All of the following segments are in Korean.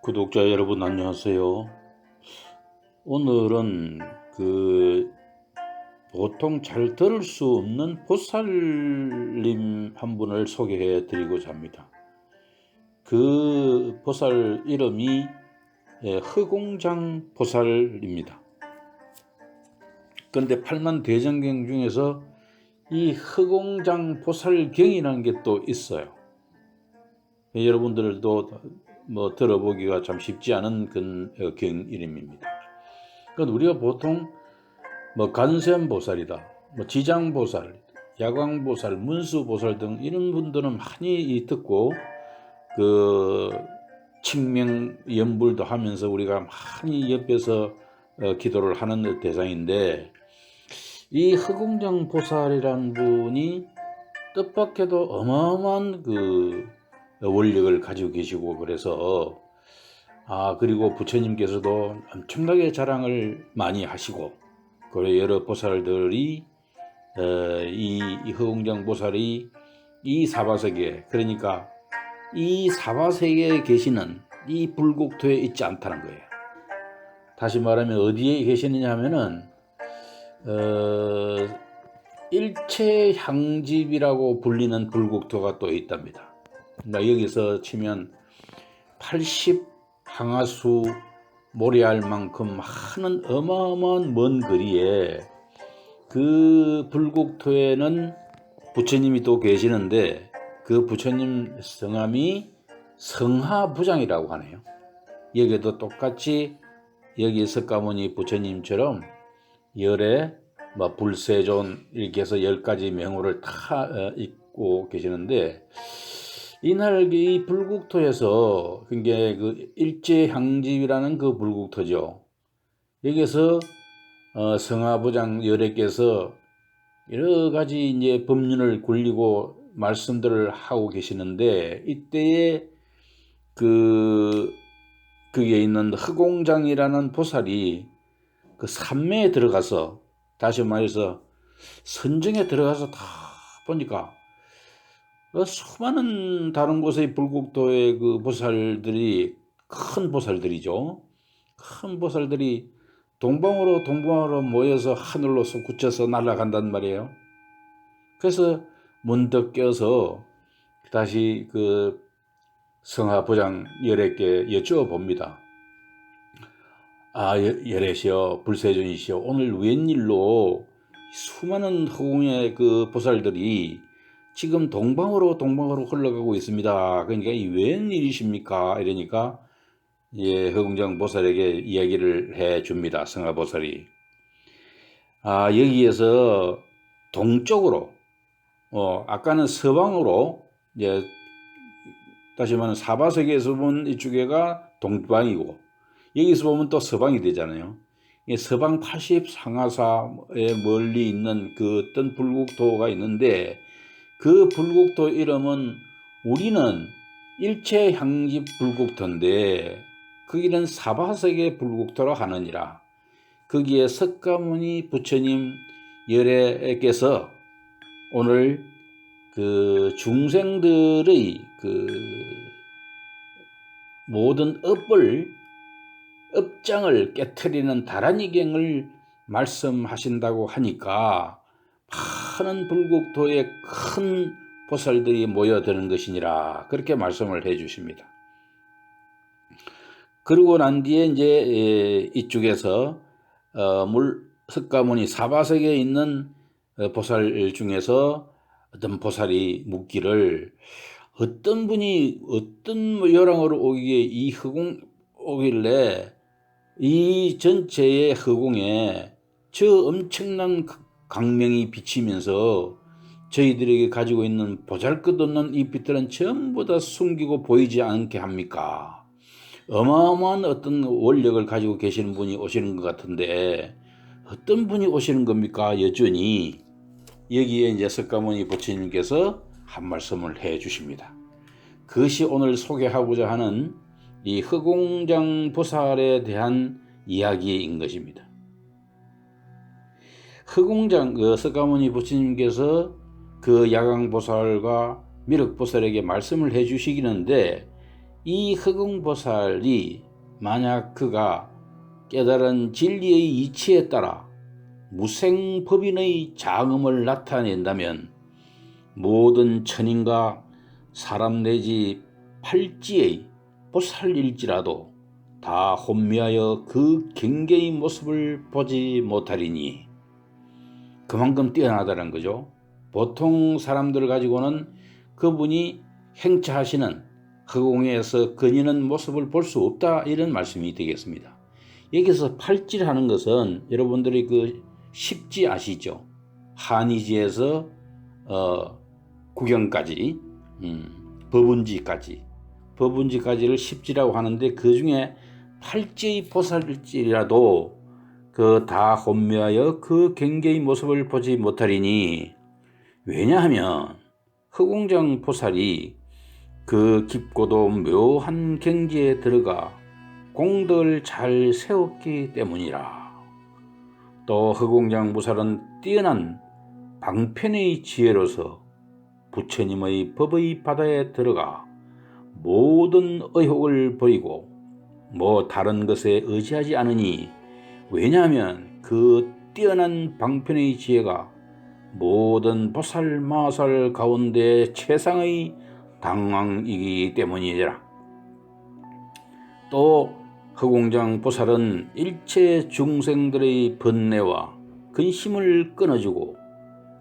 구독자 여러분 안녕하세요. 오늘은 보통 잘 들을 수 없는 보살님 한 분을 소개해 드리고자 합니다. 그 보살 이름이 허공장 보살입니다. 그런데 팔만대장경 중에서 이 허공장 보살경이라는 게 또 있어요. 여러분들도 들어보기가 참 쉽지 않은 경 이름입니다. 그러니까 우리가 보통 간센보살이다, 지장보살, 야광보살, 문수보살 등 이런 분들은 많이 듣고 칭명연불도 하면서 우리가 많이 옆에서 기도를 하는 대상인데, 이 허공장보살이라는 분이 뜻밖에도 어마어마한 원력을 가지고 계시고, 그래서 그리고 부처님께서도 엄청나게 자랑을 많이 하시고, 그리고 여러 보살들이 이 허공장 보살이 이 사바세계, 그러니까 이 사바세계에 계시는 이 불국토에 있지 않다는 거예요. 다시 말하면 어디에 계시느냐 하면은 일체향집이라고 불리는 불국토가 또 있답니다. 그러니까 여기서 치면 80항아수 모래알 만큼 많은 어마어마한 먼 거리에 그 불국토에는 부처님이 또 계시는데, 그 부처님 성함이 성하부장이라고 하네요. 여기도 똑같이 여기 석가모니 부처님처럼 열에 불세존 이렇게 해서 10가지 명호를 다 입고 계시는데, 이날 이 불국토에서 그게 일제향집이라는 그 불국토죠. 여기서 성하부장 열애께서 여러 가지 이제 법륜을 굴리고 말씀들을 하고 계시는데, 이때에 거기에 있는 허공장이라는 보살이 그 산매에 들어가서, 다시 말해서 선정에 들어가서 다 보니까 수많은 다른 곳의 불국토의 그 보살들이, 큰 보살들이죠. 큰 보살들이 동방으로 모여서 하늘로 솟구쳐서 날아간단 말이에요. 그래서 문득 껴서 다시 성하부장 열애께 여쭈어봅니다. 열애시여, 불세존이시여, 오늘 웬일로 수많은 허공의 그 보살들이 지금 동방으로 흘러가고 있습니다. 그러니까 이 웬일이십니까? 이러니까 허공장 보살에게 이야기를 해 줍니다. 성하보살이. 여기에서 동쪽으로, 아까는 서방으로, 다시 말하면 사바세계에서 보면 이쪽에가 동방이고, 여기서 보면 또 서방이 되잖아요. 서방 80상하사에 멀리 있는 그 어떤 불국토가 있는데, 그 불국토 이름은, 우리는 일체향집 불국토인데 거기는 사바세계 불국토라 하느니라. 거기에 석가모니 부처님 열애께서 오늘 중생들의 모든 업장을 깨트리는 다란이경을 말씀하신다고 하니까 많은 불국토에 큰 보살들이 모여드는 것이니라, 그렇게 말씀을 해 주십니다. 그러고 난 뒤에 이제 이쪽에서 석가모니 사바세계에 있는 보살 중에서 어떤 보살이 묻기를, 어떤 분이 어떤 요랑으로 오기에 이 허공 오길래 이 전체의 허공에 저 엄청난 광명이 비치면서 저희들에게 가지고 있는 보잘것없는 이 빛들은 전부 다 숨기고 보이지 않게 합니까? 어마어마한 어떤 원력을 가지고 계시는 분이 오시는 것 같은데 어떤 분이 오시는 겁니까? 여전히 여기에 이제 석가모니 부처님께서 한 말씀을 해 주십니다. 그것이 오늘 소개하고자 하는 이 허공장 보살에 대한 이야기인 것입니다. 허공장, 석가모니 부처님께서 그 야광보살과 미륵보살에게 말씀을 해 주시기는데, 이 흑웅보살이 만약 그가 깨달은 진리의 이치에 따라 무생법인의 장엄을 나타낸다면 모든 천인과 사람 내지 팔지의 보살일지라도 다 혼미하여 그 경계의 모습을 보지 못하리니, 그만큼 뛰어나다는 거죠. 보통 사람들을 가지고는 그분이 행차하시는 허공에서 거니는 모습을 볼 수 없다, 이런 말씀이 되겠습니다. 여기서 팔찌하는 것은 여러분들이 그 십지 아시죠? 한의지에서 구경까지, 법운지까지를 십지라고 하는데, 그 중에 팔찌의 보살일지라도 그 다 혼미하여 그 경계의 모습을 보지 못하리니, 왜냐하면 허공장 보살이 그 깊고도 묘한 경지에 들어가 공덕을 잘 세웠기 때문이라. 또 허공장 보살은 뛰어난 방편의 지혜로서 부처님의 법의 바다에 들어가 모든 의혹을 버리고 다른 것에 의지하지 않으니, 왜냐하면 그 뛰어난 방편의 지혜가 모든 보살 마살 가운데 최상의 당왕이기 때문이라. 또 허공장 보살은 일체 중생들의 번뇌와 근심을 끊어주고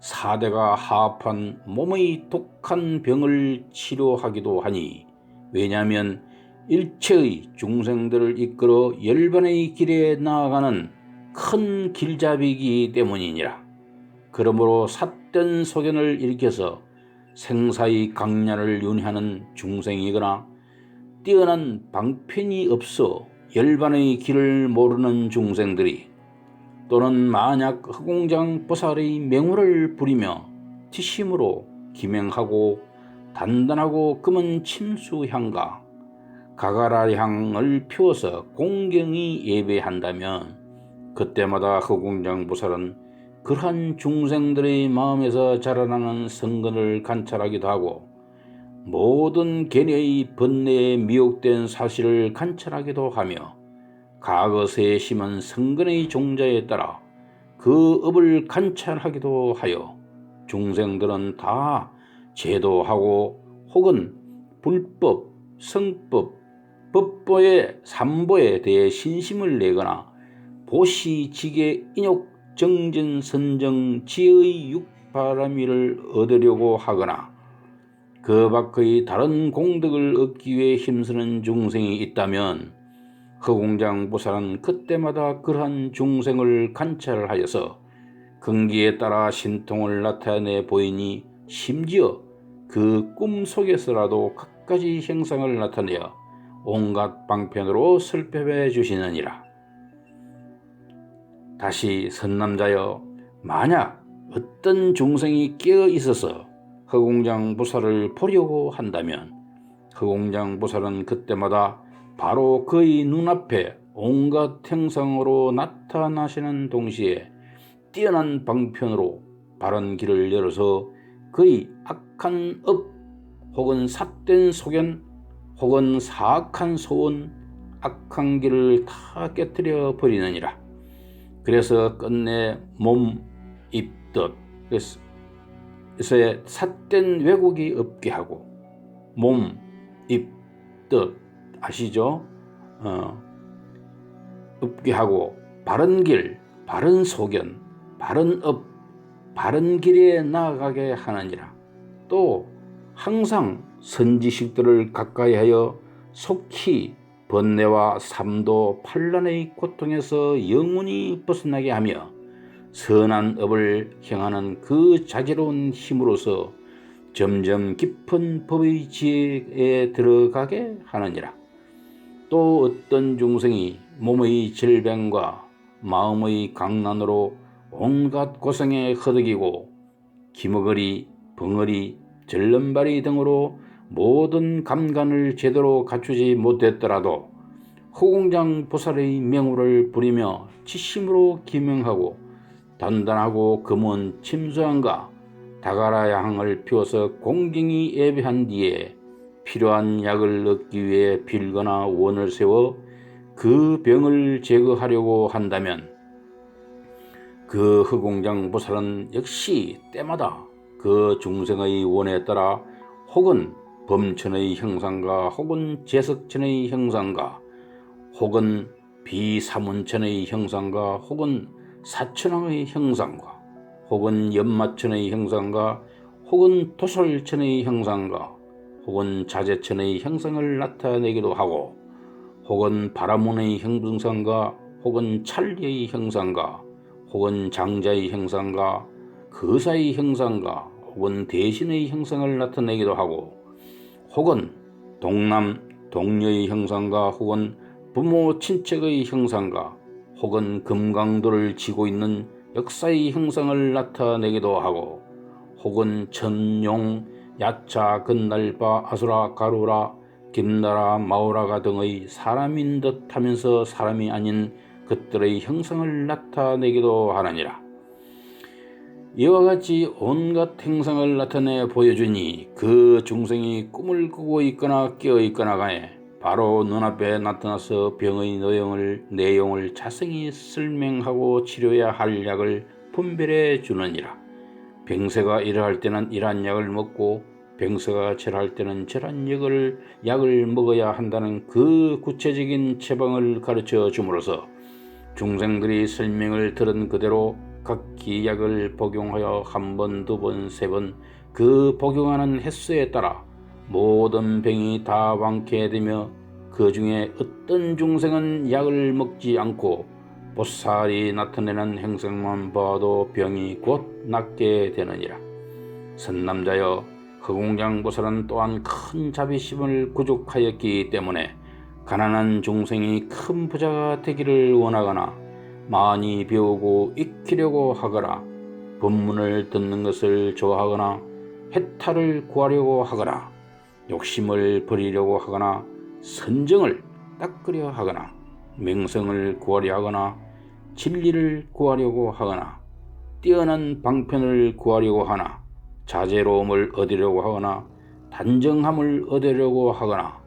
사대가 하합한 몸의 독한 병을 치료하기도 하니, 왜냐하면 일체의 중생들을 이끌어 열반의 길에 나아가는 큰 길잡이이기 때문이니라. 그러므로 삿된 소견을 일으켜서 생사의 강렬을 윤회하는 중생이거나 뛰어난 방편이 없어 열반의 길을 모르는 중생들이, 또는 만약 허공장 보살의 명호를 부리며 티심으로 기명하고 단단하고 검은 침수향과 가가라향을 피워서 공경히 예배한다면, 그때마다 허공장 보살은 그러한 중생들의 마음에서 자라나는 성근을 관찰하기도 하고 모든 계뇌의 번뇌에 미혹된 사실을 관찰하기도 하며, 과거세에 심은 성근의 종자에 따라 그 업을 관찰하기도 하여 중생들은 다 제도하고 혹은 불법, 성법, 법보의 삼보에 대해 신심을 내거나 보시, 지계, 인욕, 정진, 선정, 지의 육바라미를 얻으려고 하거나 그 밖의 다른 공덕을 얻기 위해 힘쓰는 중생이 있다면, 허공장 보살은 그때마다 그러한 중생을 관찰하여서 근기에 따라 신통을 나타내 보이니, 심지어 그 꿈 속에서라도 갖가지 형상을 나타내어 온갖 방편으로 설법해 주시느니라. 다시 선남자여, 만약 어떤 중생이 깨어 있어서 허공장 보살을 보려고 한다면, 허공장 보살은 그때마다 바로 그의 눈앞에 온갖 형상으로 나타나시는 동시에 뛰어난 방편으로 바른 길을 열어서 그의 악한 업 혹은 삿된 소견 혹은 사악한 소원, 악한 길을 다 깨뜨려 버리느니라. 그래서 끝내 몸, 입, 뜻, 그래서 삿된 왜곡이 없게 하고, 몸, 입, 뜻 아시죠? 없게 하고 바른 길, 바른 소견, 바른 업, 바른 길에 나아가게 하느니라. 또 항상 선지식들을 가까이 하여 속히 번뇌와 삼도 판란의 고통에서 영원히 벗어나게 하며 선한 업을 행하는 그 자제로운 힘으로서 점점 깊은 법의 지혜에 들어가게 하느니라. 또 어떤 중생이 몸의 질병과 마음의 강난으로 온갖 고생에 허덕이고 기머거리, 벙어리, 절름발이 등으로 모든 감간을 제대로 갖추지 못했더라도 허공장 보살의 명호를 부리며 치심으로 기명하고 단단하고 검은 침수향과 다가라 향을 피워서 공경히 예배한 뒤에 필요한 약을 얻기 위해 빌거나 원을 세워 그 병을 제거하려고 한다면 그 허공장 보살은 역시 때마다 그 중생의 원에 따라 혹은 범천의 형상과 혹은 제석천의 형상과 혹은 비사문천의 형상과 혹은 사천왕의 형상과 혹은 연마천의 형상과 혹은 토솔천의 형상과 혹은 자재천의 형상을 나타내기도 하고 혹은 바라문의 형상과 혹은 찰리의 형상과 혹은 장자의 형상과 거사의 형상과 혹은 대신의 형상을 나타내기도 하고 혹은 동남 동녀의 형상과 혹은 부모 친척의 형상과 혹은 금강도를 지고 있는 역사의 형상을 나타내기도 하고 혹은 천용, 야차, 건날바, 아수라, 가루라, 김나라, 마오라가 등의 사람인 듯 하면서 사람이 아닌 그들의 형상을 나타내기도 하느니라. 이와 같이 온갖 행상을 나타내 보여주니 그 중생이 꿈을 꾸고 있거나 깨어 있거나 간에 바로 눈앞에 나타나서 병의 내용을 자세히 설명하고 치료해야 할 약을 분별해 주느니라. 병세가 이러할 때는 이러한 약을 먹고 병세가 저러할 때는 저러한 약을 먹어야 한다는 그 구체적인 처방을 가르쳐 줌으로써 중생들이 설명을 들은 그대로 각기 약을 복용하여 한 번, 두 번, 세 번 그 복용하는 횟수에 따라 모든 병이 다 완쾌되며 그 중에 어떤 중생은 약을 먹지 않고 보살이 나타내는 행성만 봐도 병이 곧 낫게 되느니라. 선남자여, 허공장 보살은 또한 큰 자비심을 구족하였기 때문에 가난한 중생이 큰 부자가 되기를 원하거나 많이 배우고 익히려고 하거나 법문을 듣는 것을 좋아하거나 해탈을 구하려고 하거나 욕심을 버리려고 하거나 선정을 닦으려 하거나 명성을 구하려 하거나 진리를 구하려고 하거나 뛰어난 방편을 구하려고 하나 자제로움을 얻으려고 하거나 단정함을 얻으려고 하거나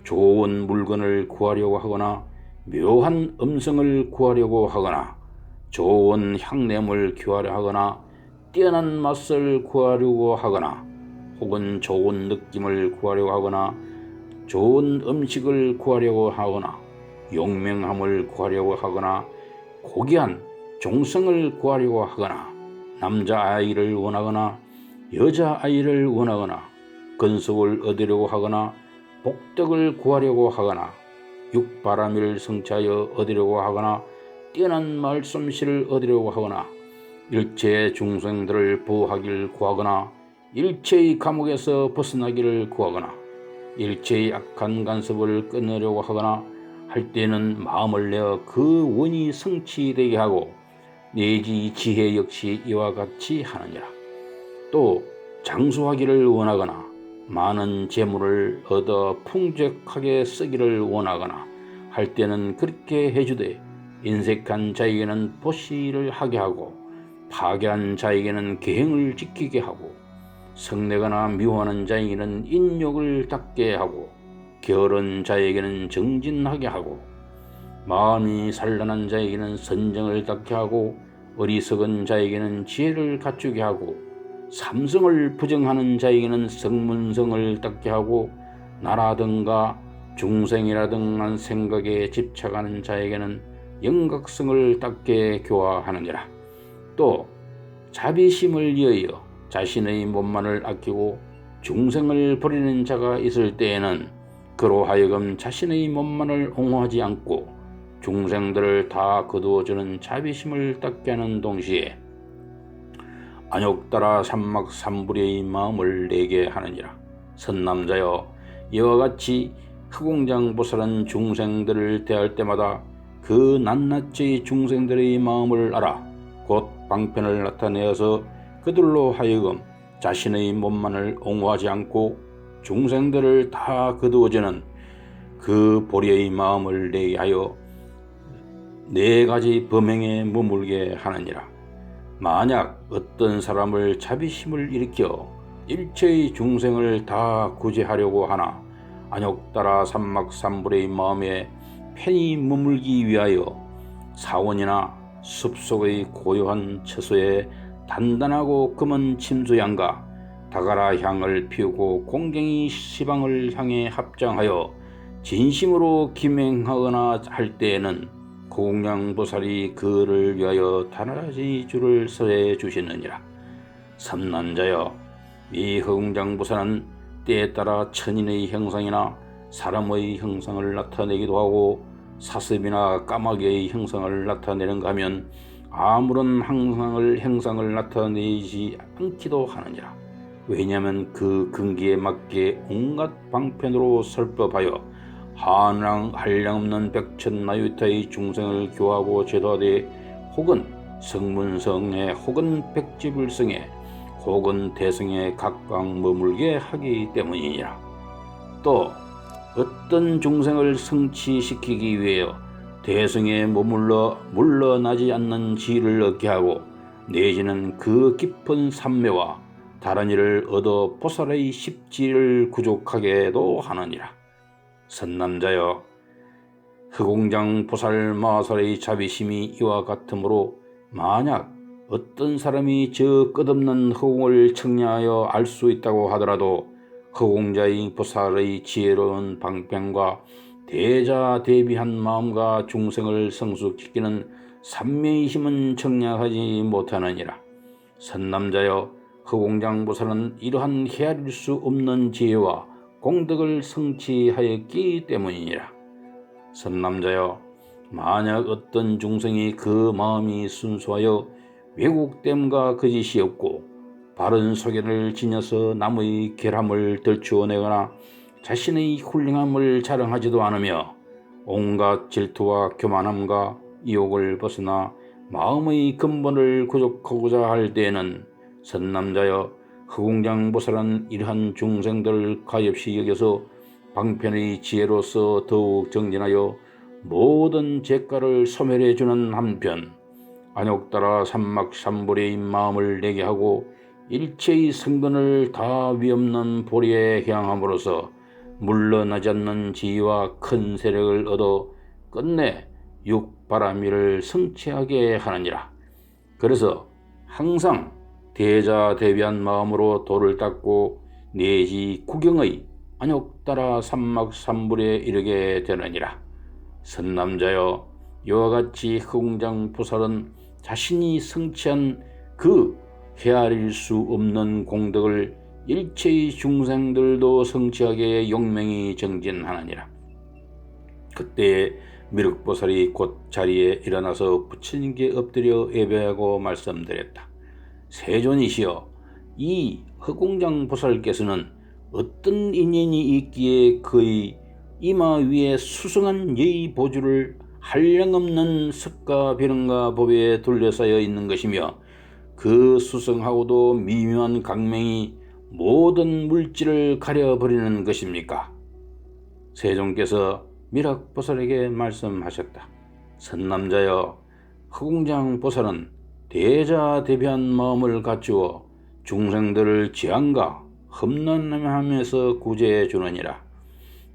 좋은 물건을 구하려고 하거나 묘한 음성을 구하려고 하거나 좋은 향냄을 구하려 하거나 뛰어난 맛을 구하려고 하거나 혹은 좋은 느낌을 구하려고 하거나 좋은 음식을 구하려고 하거나 용맹함을 구하려고 하거나 고귀한 종성을 구하려고 하거나 남자아이를 원하거나 여자아이를 원하거나 건석을 얻으려고 하거나 복덕을 구하려고 하거나 육바라밀을 성취하여 얻으려고 하거나 뛰어난 말솜씨를 얻으려고 하거나 일체의 중생들을 보호하기를 구하거나 일체의 감옥에서 벗어나기를 구하거나 일체의 악한 간섭을 끊으려고 하거나 할 때는 마음을 내어 그 원이 성취되게 하고 내지 지혜 역시 이와 같이 하느니라. 또 장수하기를 원하거나 많은 재물을 얻어 풍족하게 쓰기를 원하거나 할 때는 그렇게 해주되 인색한 자에게는 보시를 하게 하고 파괴한 자에게는 계행을 지키게 하고 성내거나 미워하는 자에게는 인욕을 닦게 하고 게으른 자에게는 정진하게 하고 마음이 산란한 자에게는 선정을 닦게 하고 어리석은 자에게는 지혜를 갖추게 하고 삼성을 부정하는 자에게는 성문성을 닦게 하고 나라든가 중생이라든가 생각에 집착하는 자에게는 영각성을 닦게 교화하느니라. 또 자비심을 위하여 자신의 몸만을 아끼고 중생을 버리는 자가 있을 때에는 그로 하여금 자신의 몸만을 옹호하지 않고 중생들을 다 거두어주는 자비심을 닦게 하는 동시에 안욕따라 삼막삼불의 마음을 내게 하느니라. 선남자여, 이와 같이 허공장 보살은 중생들을 대할 때마다 그 낱낱이 중생들의 마음을 알아 곧 방편을 나타내어서 그들로 하여금 자신의 몸만을 옹호하지 않고 중생들을 다 거두어주는 그 보리의 마음을 내게 하여 4가지 범행에 머물게 하느니라. 만약 어떤 사람을 자비심을 일으켜 일체의 중생을 다 구제하려고 하나 안욕따라 삼막삼불의 마음에 편히 머물기 위하여 사원이나 숲속의 고요한 처소에 단단하고 검은 침수양과 다가라 향을 피우고 공경히 시방을 향해 합장하여 진심으로 기맹하거나 할 때에는 고공양보살이 그를 위하여 다나지 줄을 서해 주시느니라. 삼남자여, 이 허공장보살은 때에 따라 천인의 형상이나 사람의 형상을 나타내기도 하고 사슴이나 까마귀의 형상을 나타내는가 하면 아무런 형상을 나타내지 않기도 하느니라. 왜냐하면 그 근기에 맞게 온갖 방편으로 설법하여 한량없는 백천마유타의 중생을 교하고 제도하되 혹은 성문성에 혹은 백지불성에 혹은 대성에 각각 머물게 하기 때문이니라. 또 어떤 중생을 성취시키기 위하여 대성에 머물러 물러나지 않는 지혜를 얻게 하고 내지는 그 깊은 삼매와 다른 일을 얻어 보살의 십지를 구족하게도 하느니라. 선남자여, 허공장 보살 마살의 자비심이 이와 같으므로 만약 어떤 사람이 저 끝없는 허공을 청량하여 알 수 있다고 하더라도 허공자의 보살의 지혜로운 방편과 대자대비한 마음과 중생을 성숙시키는 삼매의 힘은 청량하지 못하느니라. 선남자여, 허공장 보살은 이러한 헤아릴 수 없는 지혜와 공덕을 성취하였기 때문이니라. 선남자여, 만약 어떤 중생이 그 마음이 순수하여 왜곡됨과 거짓이 없고 바른 소견을 지녀서 남의 결함을 덜추어내거나 자신의 훌륭함을 자랑하지도 않으며 온갖 질투와 교만함과 유혹을 벗어나 마음의 근본을 구족하고자 할 때에는 선남자여, 허공장보살은 이러한 중생들을 가엾이 여겨서 방편의 지혜로서 더욱 정진하여 모든 죄가를 소멸해주는 한편 안욕따라 삼막삼불의 마음을 내게 하고 일체의 성근을 다 위없는 보리에 향함으로써 물러나지 않는 지위와 큰 세력을 얻어 끝내 육바라미를 성취하게 하느니라. 그래서 항상 대자대비한 마음으로 도를 닦고 내지 구경의 안욕따라 삼막삼불에 이르게 되느니라. 선남자여, 이와 같이 허공장 보살은 자신이 성취한 그 헤아릴 수 없는 공덕을 일체의 중생들도 성취하게 용맹히 정진하느니라. 그때에 미륵보살이 곧 자리에 일어나서 부처님께 엎드려 예배하고 말씀드렸다. 세존이시여, 이 허공장 보살께서는 어떤 인연이 있기에 그의 이마 위에 수승한 예의 보주를 한량없는 석가 비능가 법에 둘러싸여 있는 것이며 그 수승하고도 미묘한 강명이 모든 물질을 가려버리는 것입니까? 세존께서 미륵보살에게 말씀하셨다. 선남자여, 허공장 보살은 대자대비한 마음을 갖추어 중생들을 재앙과 험난함에서 구제해 주느니라.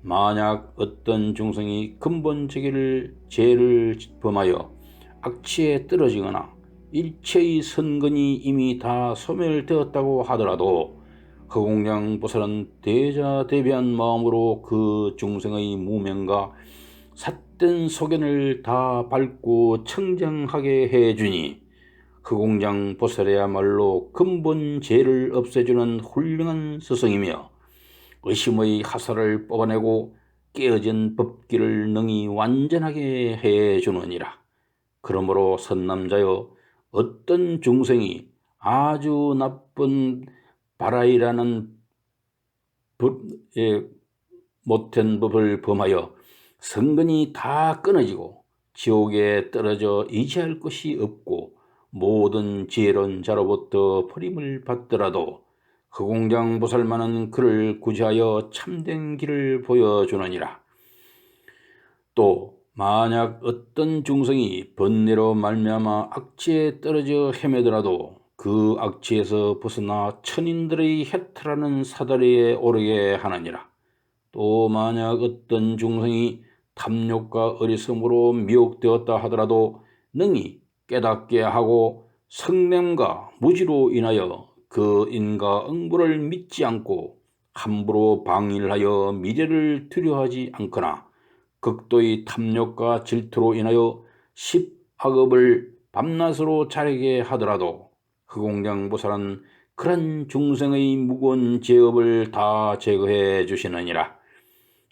만약 어떤 중생이 근본적인 죄를 범하여 악취에 떨어지거나 일체의 선근이 이미 다 소멸되었다고 하더라도 허공장 보살은 대자대비한 마음으로 그 중생의 무명과 삿된 소견을 다 밟고 청정하게 해주니 허공장 보살이야말로 근본 죄를 없애주는 훌륭한 스승이며 의심의 하사를 뽑아내고 깨어진 법기를 능히 완전하게 해주느니라. 그러므로 선남자여, 어떤 중생이 아주 나쁜 바라이라는 못된 법을 범하여 성근이 다 끊어지고 지옥에 떨어져 의지할 것이 없고 모든 지혜로운 자로부터 버림을 받더라도 허공장 보살만은 그를 구제하여 참된 길을 보여주느니라. 또 만약 어떤 중생이 번뇌로 말미암아 악취에 떨어져 헤매더라도 그 악취에서 벗어나 천인들의 해탈하는 사다리에 오르게 하느니라. 또 만약 어떤 중생이 탐욕과 어리석음으로 미혹되었다 하더라도 능히 깨닫게 하고 성냄과 무지로 인하여 그 인과 응보를 믿지 않고 함부로 방일하여 미래를 두려워하지 않거나 극도의 탐욕과 질투로 인하여 십악업을 밤낮으로 자르게 하더라도 흑공장보살은 그런 중생의 무거운 죄업을 다 제거해 주시느니라.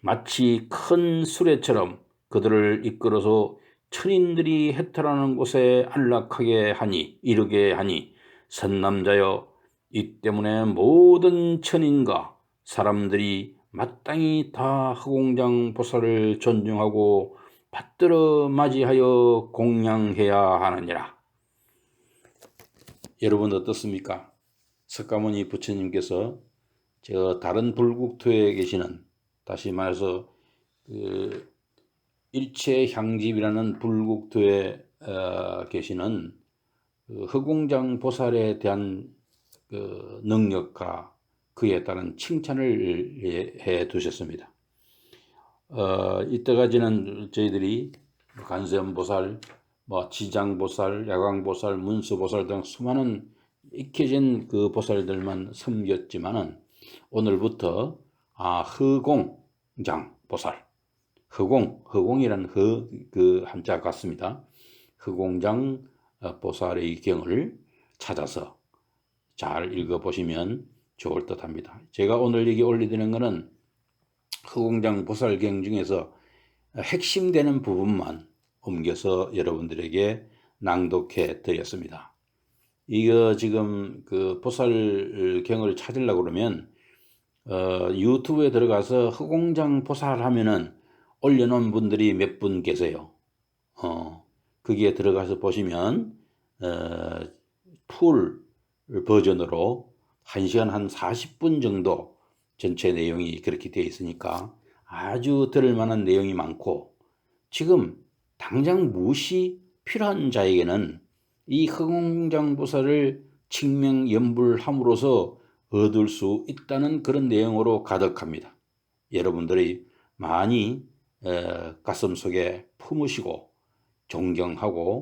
마치 큰 수레처럼 그들을 이끌어서 천인들이 해탈하는 곳에 안락하게 하니 이르게 하니 선남자여, 이 때문에 모든 천인과 사람들이 마땅히 다 흑공장 보살을 존중하고 받들어 맞이하여 공양해야 하느니라. 여러분 어떻습니까? 석가모니 부처님께서 저 다른 불국토에 계시는, 다시 말해서 그 일체향집이라는 불국토에 계시는 그 흑공장 보살에 대한 그 능력과 그에 따른 칭찬을 해 두셨습니다. 이때까지는 저희들이 관세음보살, 지장보살, 야광보살, 문수보살 등 수많은 익혀진 그 보살들만 섬겼지만은 오늘부터 흑공장 보살, 흑공이라는 그 한자 같습니다. 흑공장 보살의 경을 찾아서 잘 읽어보시면 좋을 듯 합니다. 제가 오늘 여기 올려드리는 것은 흑공장 보살경 중에서 핵심되는 부분만 옮겨서 여러분들에게 낭독해 드렸습니다. 이거 지금 그 보살경을 찾으려고 그러면 유튜브에 들어가서 흑공장 보살 하면은 올려놓은 분들이 몇 분 계세요. 거기에 들어가서 보시면 풀 버전으로 1시간 한 40분 정도 전체 내용이 그렇게 되어 있으니까 아주 들을 만한 내용이 많고, 지금 당장 무엇이 필요한 자에게는 이 흑공장 보살을 칭명연불함으로써 얻을 수 있다는 그런 내용으로 가득합니다. 여러분들이 많이 가슴속에 품으시고 존경하고